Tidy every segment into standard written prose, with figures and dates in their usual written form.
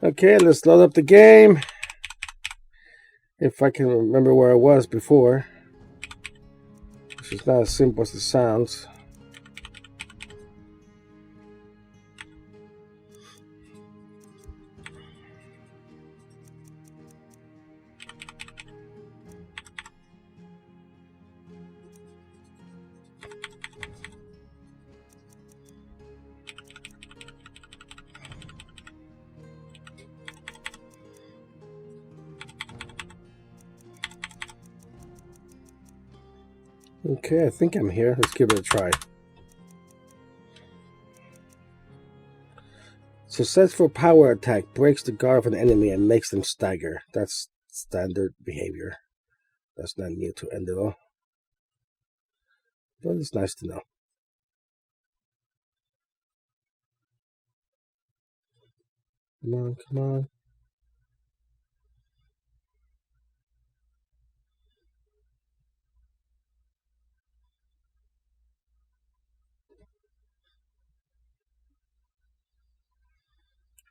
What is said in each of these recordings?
Okay, let's load up the game. If I can remember where I was before. Which is not as simple as it sounds. Okay, I think I'm here. Let's give it a try. Successful power attack breaks the guard of an enemy and makes them stagger. That's standard behavior. That's not new to Enderal. But it's nice to know. Come on, come on.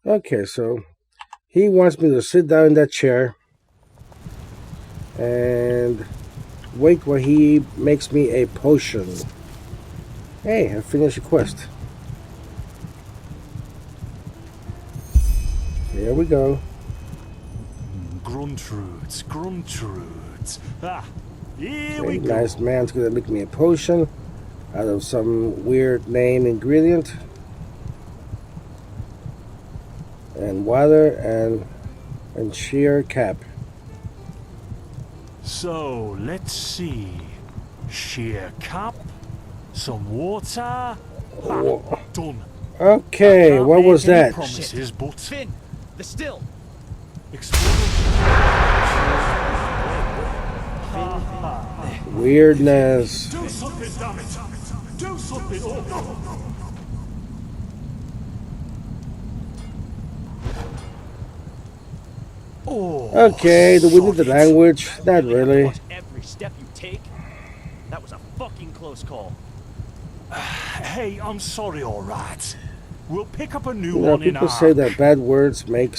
Okay, so he wants me to sit down in that chair and wait while he makes me a potion. Hey, I finished the quest. Here we go. Gruntroods. Ah, here we go. Nice man's gonna make me a potion out of some weird name ingredient. And water and sheer cap. So let's see. Sheer cap, some water. Done. Okay, what was that? Promises, but Finn, the still. Weirdness. Do something, damn it! Do something! Okay, do we need the language? Not really. Every step you take. That was a fucking close call. Hey, I'm sorry, all right. We'll pick up a new one in people say that bad words make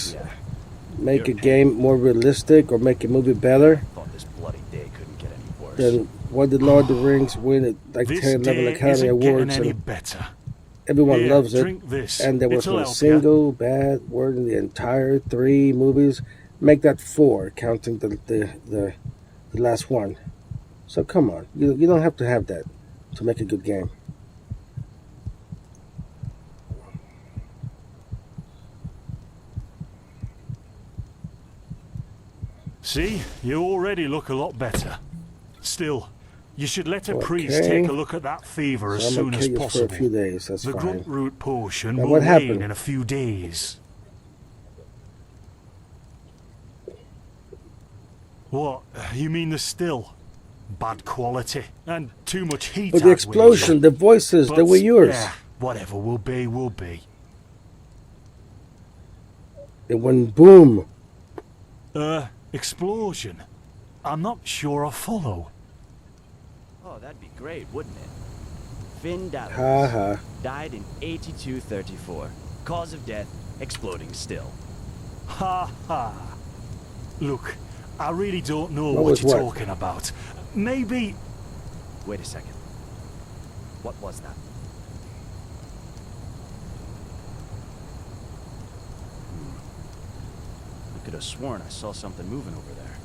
a game more realistic or make a movie better. Thought this bloody day couldn't get any worse. Then why did Lord of the Rings win it like 10, 11 Academy Awards? Any better. Everyone Here, loves it. drink this. And there It'll wasn't a help single bad word in the entire 3 movies. Make that 4, counting the last one. So come on, you don't have to have that to make a good game. See, you already look a lot better. Still, you should let a priest take a look at that fever as soon as possible. For a few days, that's the fine. grunt root potion Now will what wane happened? in a few days. What? You mean the still? Bad quality and too much heat. But the explosion, the voices, they were yours. Yeah, whatever will be, will be. It went boom. Explosion? I'm not sure I follow. Oh, that'd be great, wouldn't it? Finn Ha died in 8234. Cause of death, exploding still. Ha ha. Look, I really don't know what you're talking about. Maybe... Wait a second. What was that? I could have sworn I saw something moving over there.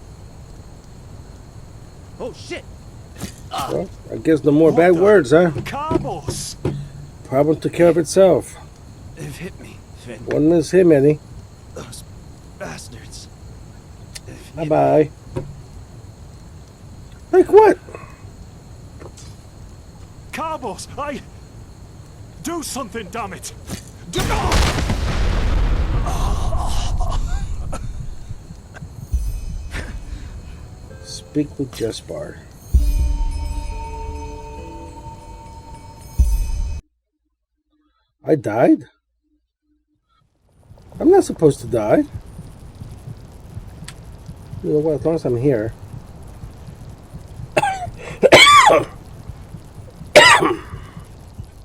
Oh shit! Well, I guess no more bad words, huh? Carbos! Problem took care of itself. They've hit me, Finn. One miss him, Eddie. Those bastards. Bye-bye. Like what? Carbos, do something, damn it! Speak with Jespar. I died? I'm not supposed to die. You know what? As long as I'm here.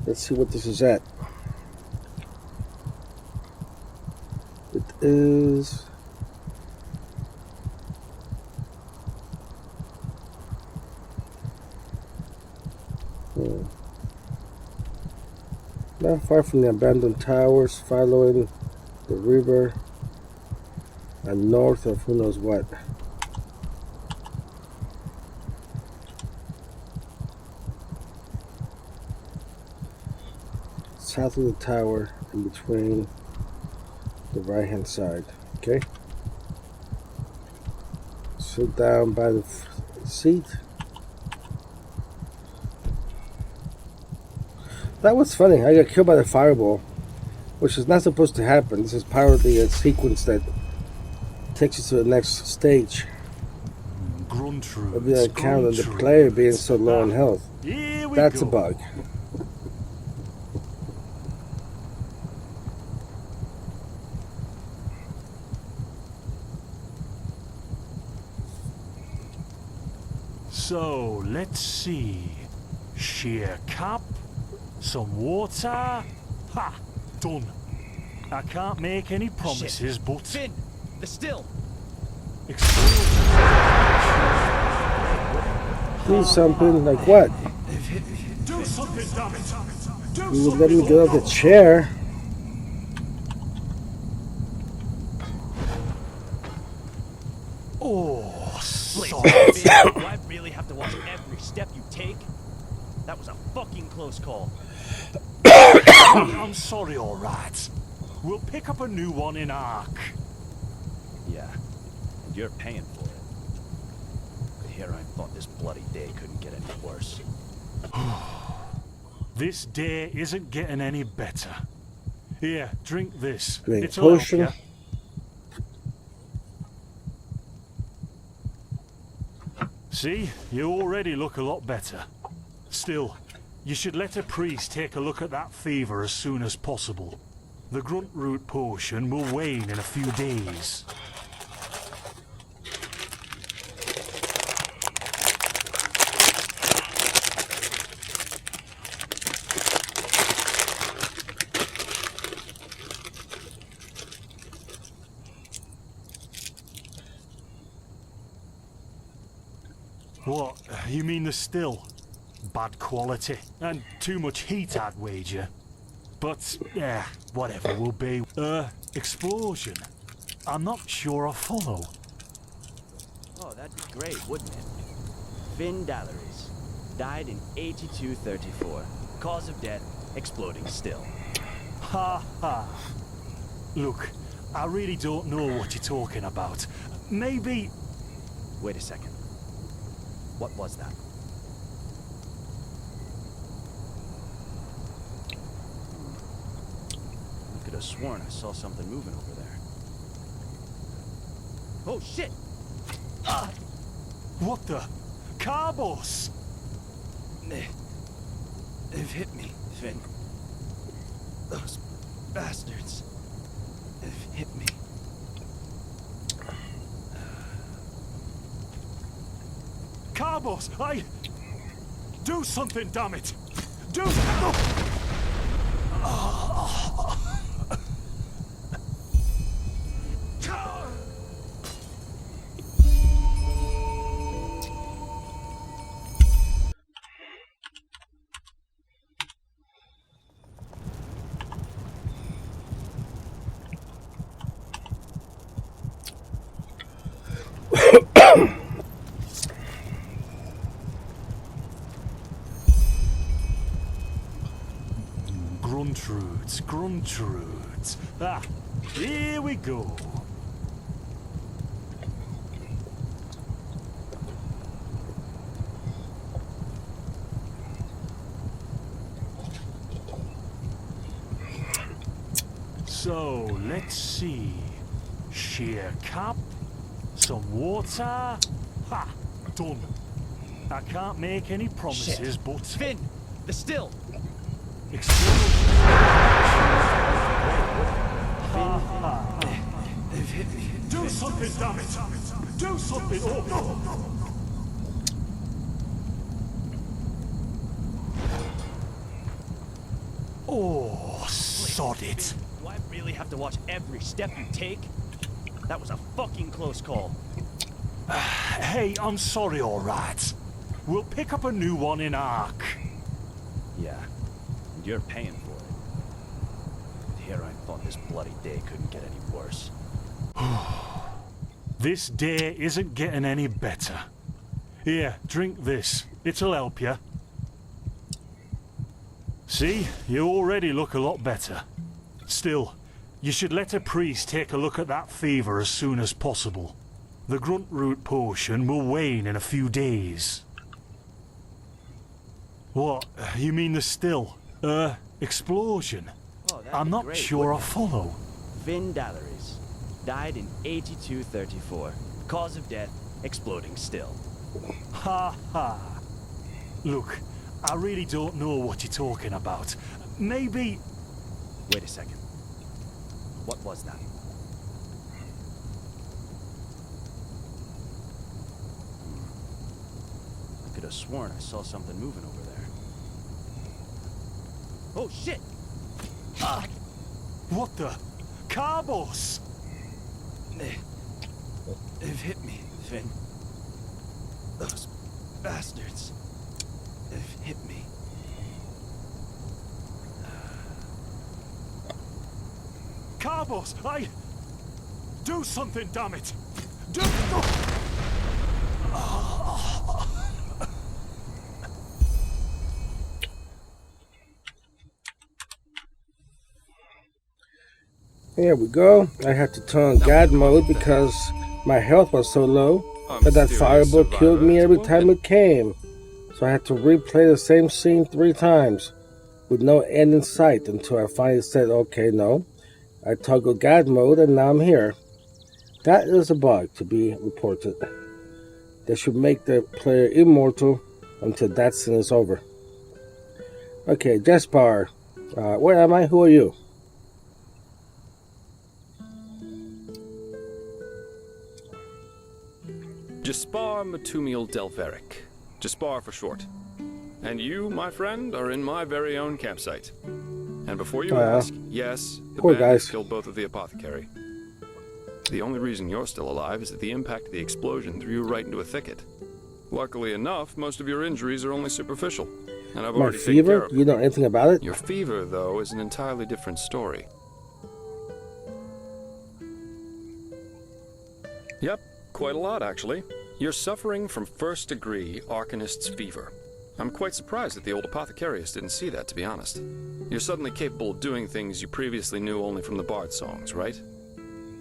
Let's see what this is at. It is. Not far from the abandoned towers, following the river, and north of who knows what. South of the tower, in between the right hand side. Okay. Sit down by the seat. That was funny. I got killed by the fireball, which is not supposed to happen. This is part of the sequence that takes you to the next stage. Of the account of the player being so low in health. That's a bug. So, let's see. Sheer cap, some water. Ha! Done. I can't make any promises, Shit. but... Finn! The still! Do something, like what? Do something, damn it! Do You would let me get off the chair. Oh, sorry. Do I really have to watch every step you take? That was a fucking close call. I'm sorry, alright. We'll pick up a new one in Ark. Yeah, and you're paying for it. But here I thought this bloody day couldn't get any worse. This day isn't getting any better. Here, drink this. Drink It'll help potion. ya. See, you already look a lot better. Still, you should let a priest take a look at that fever as soon as possible. The grunt root potion will wane in a few days. What? You mean the still? Bad quality and too much heat, I'd wager. But, yeah, whatever will be. Explosion? I'm not sure I follow. Oh, that'd be great, wouldn't it? Finn Dalleries. Died in 8234. Cause of death, exploding still. Ha ha. Look, I really don't know what you're talking about. Maybe... Wait a second. What was that? I could have sworn I saw something moving over there. Oh shit! Ah! What the? Carbos! They've hit me, Finn. Those bastards. They've hit me. Carbos! Do something, damn it! Do... Gruntroods. Ah, here we go. So, let's see. Sheer cap, some water. Ha! Done. I can't make any promises, Shit. but... Finn! The still! Explosion. They've hit me. Do something, damn it! Do something! Oh, sod it. Do I really have to watch every step you take? That was a fucking close call. Hey, I'm sorry, alright. We'll pick up a new one in Ark. Yeah, and you're paying for it. Here I thought this bloody day couldn't get any worse. This day isn't getting any better. Here, drink this. It'll help you. See, you already look a lot better. Still, you should let a priest take a look at that fever as soon as possible. The grunt root potion will wane in a few days. What? You mean the still? Explosion? Oh, that'd I'm be not great, sure I wouldn't it? follow. Finn Dalleries. Died in 8234. Cause of death, exploding still. Ha ha. Look, I really don't know what you're talking about. Maybe... Wait a second. What was that? I could have sworn I saw something moving over there. Oh shit! What the? Carbos! They've hit me, Finn. Those bastards. They've hit me. Carbos, do something, damn it! Do... Here we go. I had to turn on God mode because my health was so low that that fireball killed me every time it came. So I had to replay the same scene 3 times with no end in sight until I finally said, okay, no. I toggled God mode and now I'm here. That is a bug to be reported. They should make the player immortal until that scene is over. Okay, Jespar. Where am I? Who are you? Jaspar Matumiel Delveric. Jaspar for short. And you, my friend, are in my very own campsite. And before you ask, yes, the bandits killed both of the apothecary. The only reason you're still alive is that the impact of the explosion threw you right into a thicket. Luckily enough, most of your injuries are only superficial, and I've already taken care of them. You know anything about it? Your fever, though, is an entirely different story. Yep, quite a lot, actually. You're suffering from first-degree Arcanist's fever. I'm quite surprised that the old apothecarius didn't see that, to be honest. You're suddenly capable of doing things you previously knew only from the bard songs, right?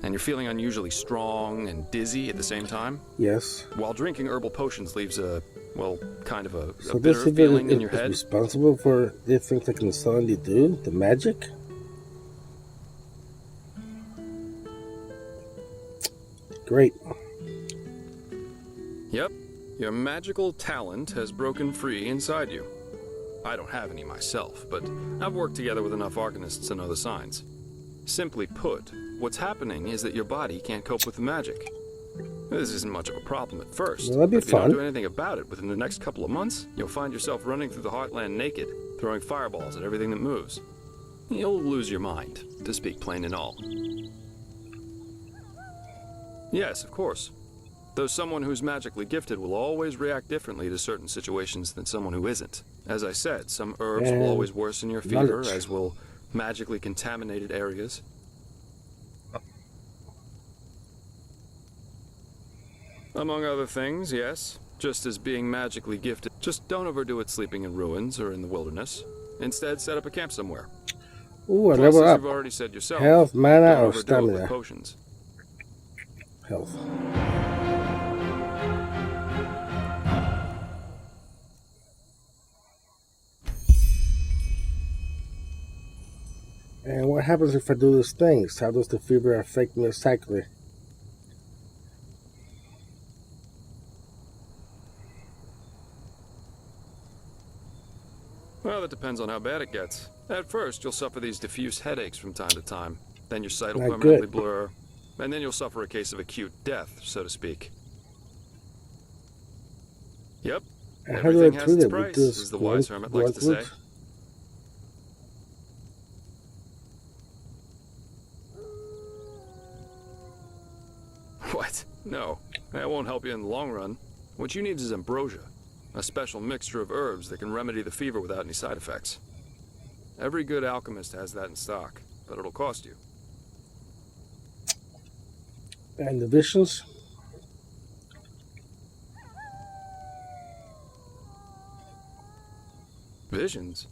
And you're feeling unusually strong and dizzy at the same time? Yes. While drinking herbal potions leaves a, well, kind of a So bitter this feeling in your is head? responsible for the things I can suddenly do? The magic? Great. Yep. Your magical talent has broken free inside you. I don't have any myself, but I've worked together with enough arcanists to know the signs. Simply put, what's happening is that your body can't cope with the magic. This isn't much of a problem at first, Well, that'd be but if you fun. don't do anything about it within the next couple of months, you'll find yourself running through the heartland naked, throwing fireballs at everything that moves. You'll lose your mind, to speak plain and all. Yes, of course. Though someone who's magically gifted will always react differently to certain situations than someone who isn't. As I said, some herbs will always worsen your fever, as will magically contaminated areas. Among other things, yes. Just as being magically gifted. Just don't overdo it sleeping in ruins or in the wilderness. Instead, set up a camp somewhere. Ooh, I Plus, level as up. you've already said yourself, Health, mana, don't or overdo it stamina? with potions. Health. And what happens if I do these things? How does the fever affect me exactly? Well, that depends on how bad it gets. At first, you'll suffer these diffuse headaches from time to time. Then your sight will Not permanently good. blur. and then you'll suffer a case of acute death, so to speak. Yep. And how do I Everything has treat its it? price, With this as the wise hermit likes to say. Gruntwood? What? No, that won't help you in the long run. What you need is ambrosia, a special mixture of herbs that can remedy the fever without any side effects. Every good alchemist has that in stock, but it'll cost you. And the visions? Visions?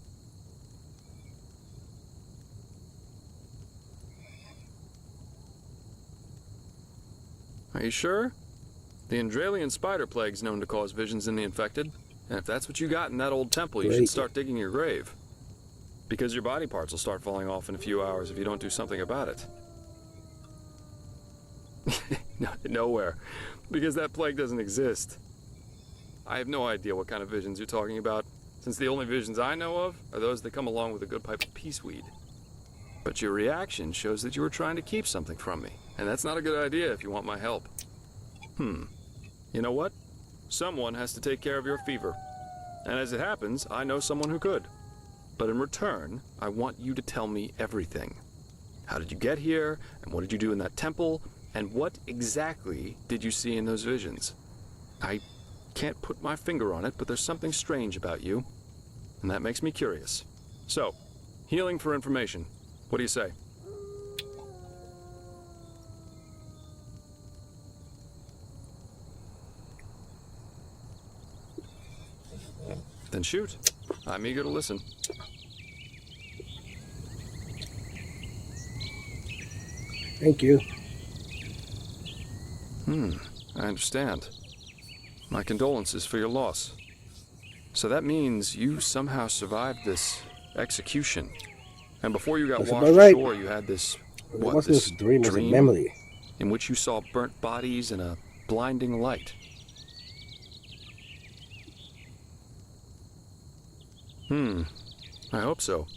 Are you sure? The Enderalian spider plague's known to cause visions in the infected, and if that's what you got in that old temple, you should start digging your grave. Because your body parts will start falling off in a few hours if you don't do something about it. No, nowhere. Because that plague doesn't exist. I have no idea what kind of visions you're talking about, since the only visions I know of are those that come along with a good pipe of peaceweed. But your reaction shows that you were trying to keep something from me, and that's not a good idea if you want my help. You know what? Someone has to take care of your fever. And as it happens, I know someone who could. But in return, I want you to tell me everything. How did you get here? And what did you do in that temple? And what exactly did you see in those visions? I can't put my finger on it, but there's something strange about you. And that makes me curious. So, healing for information. What do you say? Then shoot. I'm eager to listen. Thank you. I understand. My condolences for your loss. So that means you somehow survived this execution. And before you got washed ashore, you had this, it wasn't this a dream, it was a memory. In which you saw burnt bodies and a blinding light. I hope so.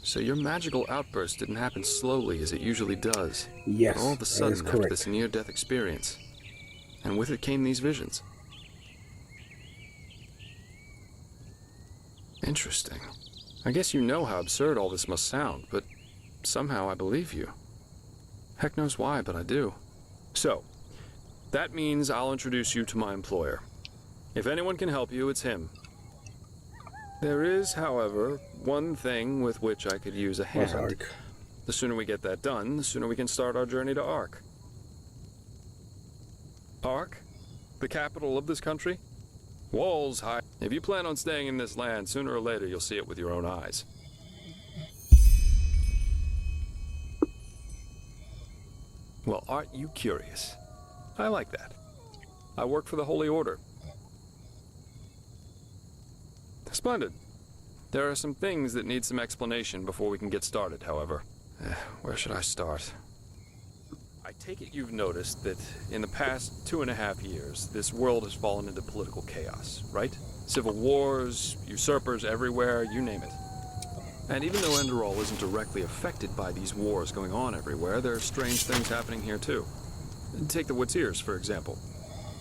So your magical outburst didn't happen slowly as it usually does. Yes, but all of a sudden after this near-death experience. And with it came these visions. Interesting. I guess you know how absurd all this must sound, but somehow I believe you. Heck knows why, but I do. So, that means I'll introduce you to my employer. If anyone can help you, it's him. There is, however, one thing with which I could use a hand. The sooner we get that done, the sooner we can start our journey to Ark. Ark? The capital of this country? Walls high. If you plan on staying in this land, sooner or later you'll see it with your own eyes. Well, aren't you curious? I like that. I work for the Holy Order. Splendid. There are some things that need some explanation before we can get started, however. Where should I start? I take it you've noticed that in the past 2.5 years, this world has fallen into political chaos, right? Civil wars, usurpers everywhere, you name it. And even though Enderal isn't directly affected by these wars going on everywhere, there are strange things happening here too. Take the Woods-Ears, for example.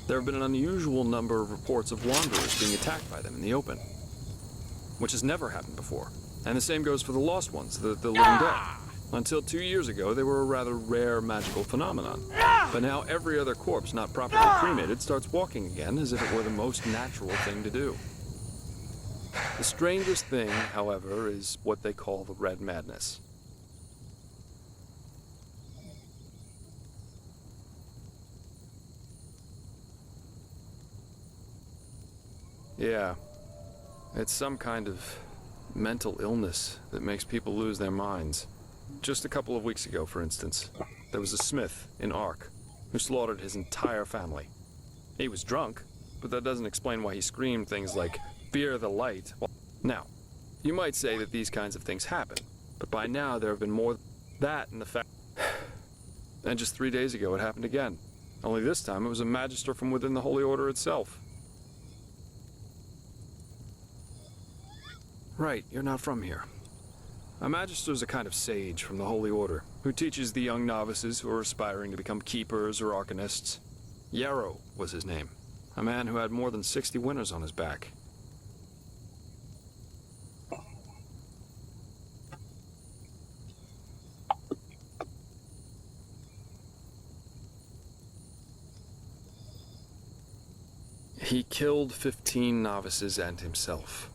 There have been an unusual number of reports of wanderers being attacked by them in the open, which has never happened before. And the same goes for the Lost Ones, the living dead. Until 2 years ago, they were a rather rare magical phenomenon. But now every other corpse not properly cremated starts walking again as if it were the most natural thing to do. The strangest thing, however, is what they call the Red Madness. Yeah, it's some kind of mental illness that makes people lose their minds. Just a couple of weeks ago, for instance, there was a smith in Ark who slaughtered his entire family. He was drunk, but that doesn't explain why he screamed things like, "Fear the light." Now, you might say that these kinds of things happen, but by now there have been more than that in the fact. And just 3 days ago it happened again. Only this time it was a magister from within the Holy Order itself. Right, you're not from here. A magister is a kind of sage from the Holy Order. who teaches the young novices who are aspiring to become keepers or arcanists. Yarrow was his name, a man who had more than 60 winners on his back. He killed 15 novices and himself.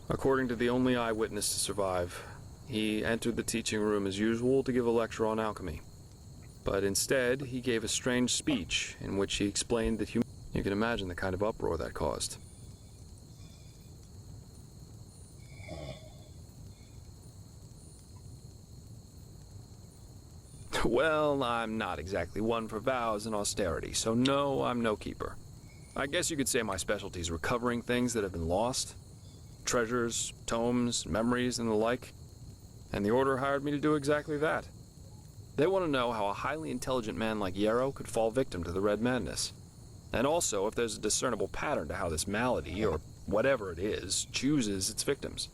According to the only eyewitness to survive, he entered the teaching room as usual to give a lecture on alchemy. But instead, he gave a strange speech in which he explained that you can imagine the kind of uproar that caused. Well, I'm not exactly one for vows and austerity, so no, I'm no keeper. I guess you could say my specialty is recovering things that have been lost. Treasures, tomes, memories, and the like. And the Order hired me to do exactly that. They want to know how a highly intelligent man like Yarrow could fall victim to the Red Madness. And also if there's a discernible pattern to how this malady, or whatever it is, chooses its victims.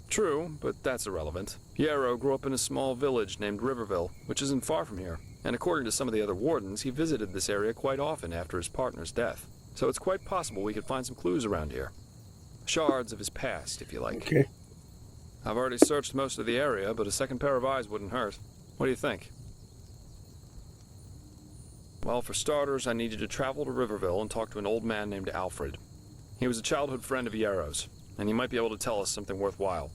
True, but that's irrelevant. Yarrow grew up in a small village named Riverville, which isn't far from here. And according to some of the other wardens, he visited this area quite often after his partner's death. So it's quite possible we could find some clues around here. Shards of his past, if you like. Okay. I've already searched most of the area, but a second pair of eyes wouldn't hurt. What do you think? Well, for starters, I need you to travel to Riverville and talk to an old man named Alfred. He was a childhood friend of Yarrow's, and he might be able to tell us something worthwhile.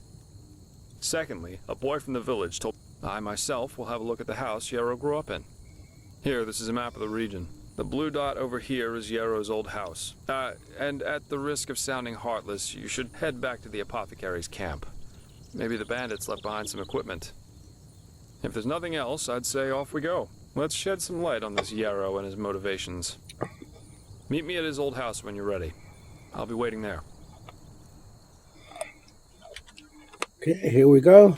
Secondly, a boy from the village told I myself will have a look at the house Yarrow grew up in. Here, this is a map of the region. The blue dot over here is Yarrow's old house. And at the risk of sounding heartless, you should head back to the apothecary's camp. Maybe the bandits left behind some equipment. If there's nothing else, I'd say off we go. Let's shed some light on this Yarrow and his motivations. Meet me at his old house when you're ready. I'll be waiting there. Okay, here we go.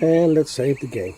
And let's save the game.